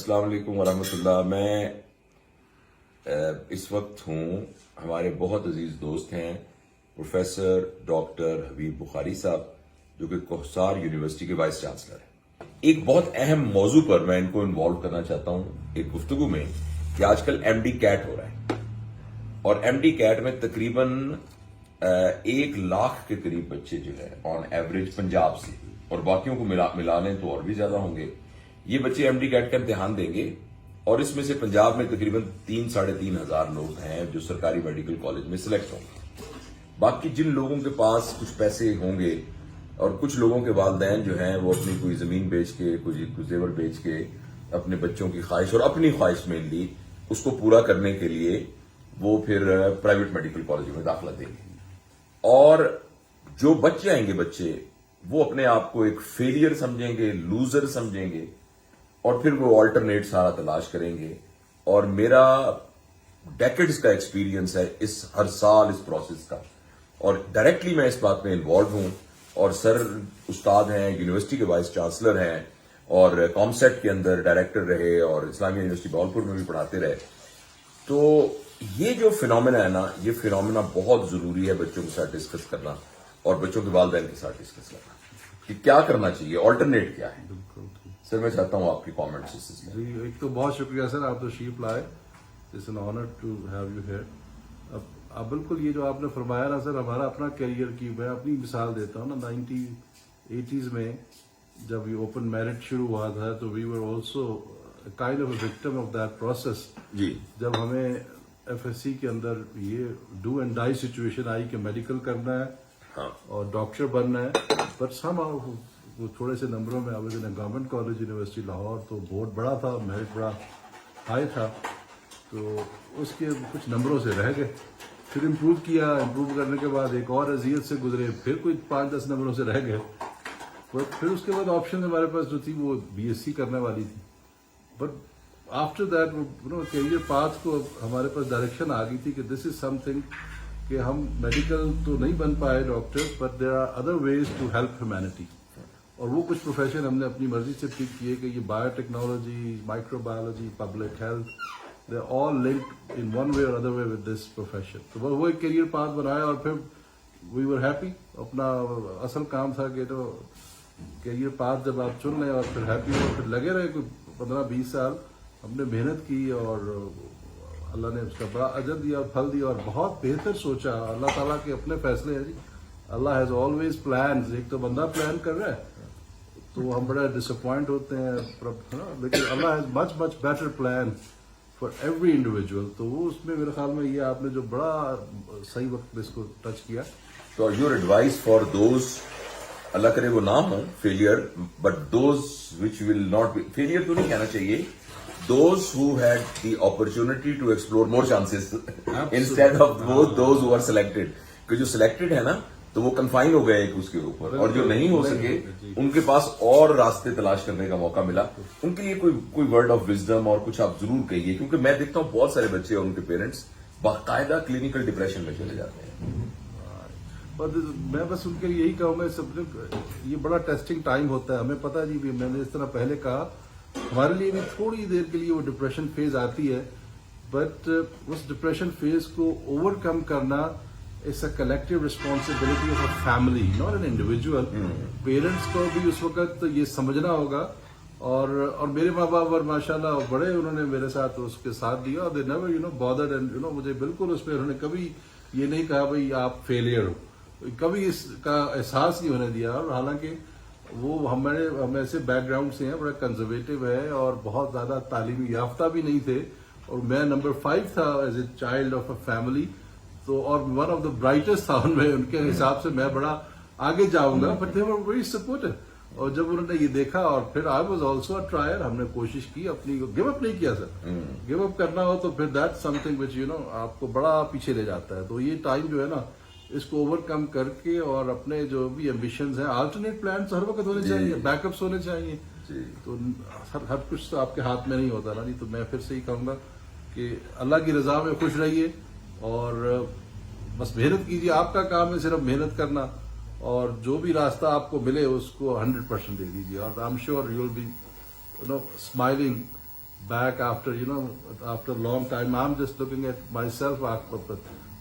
السلام علیکم ورحمۃ اللہ. میں اس وقت ہوں, ہمارے بہت عزیز دوست ہیں پروفیسر ڈاکٹر حبیب بخاری صاحب, جو کہ کوہسار یونیورسٹی کے وائس چانسلر ہیں. ایک بہت اہم موضوع پر میں ان کو انوالو کرنا چاہتا ہوں ایک گفتگو میں, کہ آج کل ایم ڈی کیٹ ہو رہا ہے, اور ایم ڈی کیٹ میں تقریباً 1 لاکھ کے قریب بچے جو ہے آن ایوریج پنجاب سے, اور باقیوں کو ملا لیں تو اور بھی زیادہ ہوں گے, یہ بچے ایم ڈی کیٹ کا امتحان دیں گے. اور اس میں سے پنجاب میں تقریباً 3-3.5 ہزار لوگ ہیں جو سرکاری میڈیکل کالج میں سلیکٹ ہوں گے. باقی جن لوگوں کے پاس کچھ پیسے ہوں گے, اور کچھ لوگوں کے والدین جو ہیں وہ اپنی کوئی زمین بیچ کے, کچھ زیور بیچ کے اپنے بچوں کی خواہش اور اپنی خواہش مینلی اس کو پورا کرنے کے لیے وہ پھر پرائیویٹ میڈیکل کالجوں میں داخلہ دیں گے. اور جو بچ جائیں گے بچے, وہ اپنے آپ کو ایک فیلئر سمجھیں گے, لوزر سمجھیں گے, اور پھر وہ آلٹرنیٹ سارا تلاش کریں گے. اور میرا ڈیکڈز کا ایکسپیرینس ہے اس ہر سال اس پروسیس کا, اور ڈائریکٹلی میں اس بات میں انوالو ہوں. اور سر استاد ہیں, یونیورسٹی کے وائس چانسلر ہیں, اور کامسیٹ کے اندر ڈائریکٹر رہے, اور اسلامیہ یونیورسٹی بہاولپور میں بھی پڑھاتے رہے. تو یہ جو فینومینا ہے نا, یہ فینومینا بہت ضروری ہے بچوں کے ساتھ ڈسکس کرنا, اور بچوں کے والدین کے ساتھ ڈسکس کرنا کہ کیا کرنا چاہیے, آلٹرنیٹ کیا ہے. سر میں چاہتا ہوں آپ کی کامنٹس اس میں. جی, ایک تو بہت شکریہ سر, آپ تشریف لائے. It's an honour to have you here. اب بالکل یہ جو آپ نے فرمایا نا سر, ہمارا اپنا کیریئر کی میں اپنی مثال دیتا ہوں نا. 1980s میں جب یہ اوپن میرٹ شروع ہوا تھا تو we were also kind of a victim of that process. جی, جب ہمیں ایف ایس سی کے اندر یہ ڈو اینڈ ڈائی سچویشن آئی کہ میڈیکل کرنا ہے ہاں, اور ڈاکٹر بننا ہے, بٹ سم وہ تھوڑے سے نمبروں میں آوے گورنمنٹ کالج یونیورسٹی لاہور, تو بورڈ بڑا تھا, میرٹ بڑا ہائی تھا, تو اس کے کچھ نمبروں سے رہ گئے. پھر امپروو کیا, امپروو کرنے کے بعد ایک اور اذیت سے گزرے, پھر کوئی 5-10 نمبروں سے رہ گئے. بٹ پھر اس کے بعد آپشن ہمارے پاس جو تھی وہ بی ایس سی کرنے والی تھی. But after that career path کو ہمارے پاس ڈائریکشن آ گئی تھی کہ دس از سم تھنگ کہ ہم میڈیکل تو نہیں بن پائے doctor, but there are other ways to help humanity. اور وہ کچھ پروفیشن ہم نے اپنی مرضی سے پک کیے کہ یہ biotechnology, microbiology, public health, they are all linked in one way اور other way with this profession. تو وہ ایک کیریئر پاتھ بنایا, اور پھر وی ور ہیپی. اپنا اصل کام تھا کہ تو کیریئر پاتھ جب آپ چن لیں اور پھر ہیپی ہو, پھر لگے رہے کوئی 15-20 سال. ہم نے محنت کی اور اللہ نے اس کا بڑا اجر دیا اور پھل دیا, اور بہت بہتر سوچا. اللہ تعالیٰ کے اپنے فیصلے ہیں جی. اللہ ہیز آلویز پلانز. ایک تو بندہ پلان کر رہا ہے تو ہم بڑا ڈس اپوائنٹ ہوتے ہیں, لیکن Allah has much better plan for every individual. تو وہ اس میں میرے خیال میں یہ آپ نے جو بڑا صحیح وقت پہ اس کو ٹچ کیا. تو یور ایڈوائز فار دوز, اللہ کرے وہ نہ ہوں failure, but those which will not be failure تو نہیں کہنا چاہیے, those who had the opportunity to explore more chances instead of those who are selected. کہ جو سلیکٹڈ ہے نا تو وہ کنفائن ہو گئے ایک اس کے اوپر, اور جو نہیں ہو سکے ان کے پاس اور راستے تلاش کرنے کا موقع ملا. ان کے لیے کوئی ورڈ آف وزڈم اور کچھ آپ ضرور کہیے, کیونکہ میں دیکھتا ہوں بہت سارے بچے اور ان کے پیرنٹس باقاعدہ کلینکل ڈپریشن میں چلے جاتے ہیں. میں بس ان کے لیے یہی کہوں گا, سب یہ بڑا ٹیسٹنگ ٹائم ہوتا ہے. ہمیں پتا جی, میں نے اس طرح پہلے کہا, ہمارے لیے بھی تھوڑی دیر کے لیے وہ ڈپریشن فیز آتی ہے, بٹ اس ڈپریشن فیز کو اوور کم کرنا it's a collective responsibility of a family, not an individual. Parents کو بھی اس وقت یہ سمجھنا ہوگا, اور میرے ماں باپ اور ماشاء اللہ بڑے انہوں نے میرے ساتھ اس کے ساتھ دیا, اور دے نیور بادرڈ, اینڈ مجھے بالکل اس پہ انہوں نے کبھی یہ نہیں کہا بھائی آپ فیلئر ہو, کبھی اس کا احساس نہیں ہونے دیا. اور حالانکہ وہ ہم ایسے بیک گراؤنڈ سے ہیں, بڑا کنزرویٹو ہے, اور بہت زیادہ تعلیمی یافتہ بھی نہیں تھے, اور میں نمبر 5 تھا as a child of a family, تو اور ون آف دا برائٹسٹ تھا ان میں. ان کے حساب سے میں بڑا آگے جاؤں گا, but they were very supportive. اور جب انہوں نے یہ دیکھا, اور پھر آئی واز آلسو اے ٹرائر, ہم نے کوشش کی اپنی, گیو اپ نہیں کیا سر. گیو اپ کرنا ہو تو پھر دیٹ سم تھنگ وچ آپ کو بڑا پیچھے لے جاتا ہے. تو یہ ٹائم جو ہے نا, اس کو اوور کم کر کے, اور اپنے جو بھی ایمبیشنز ہیں, آلٹرنیٹ پلانس ہر وقت ہونے چاہیے, بیک اپس ہونے چاہیے. تو ہر کچھ تو آپ کے ہاتھ میں نہیں ہوتا نا. تو میں پھر سے ہی کہوں گا کہ اللہ کی رضا میں خوش رہیے, اور بس محنت کیجیے. آپ کا کام ہے صرف محنت کرنا, اور جو بھی راستہ آپ کو ملے اس کو 100% دے دیجیے, اور I am sure you will be smiling back after, after a long time. I'm just looking at myself.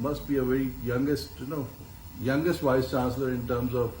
must be a very youngest vice chancellor in terms of,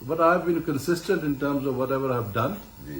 but I've been consistent in terms of whatever I've done.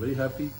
very happy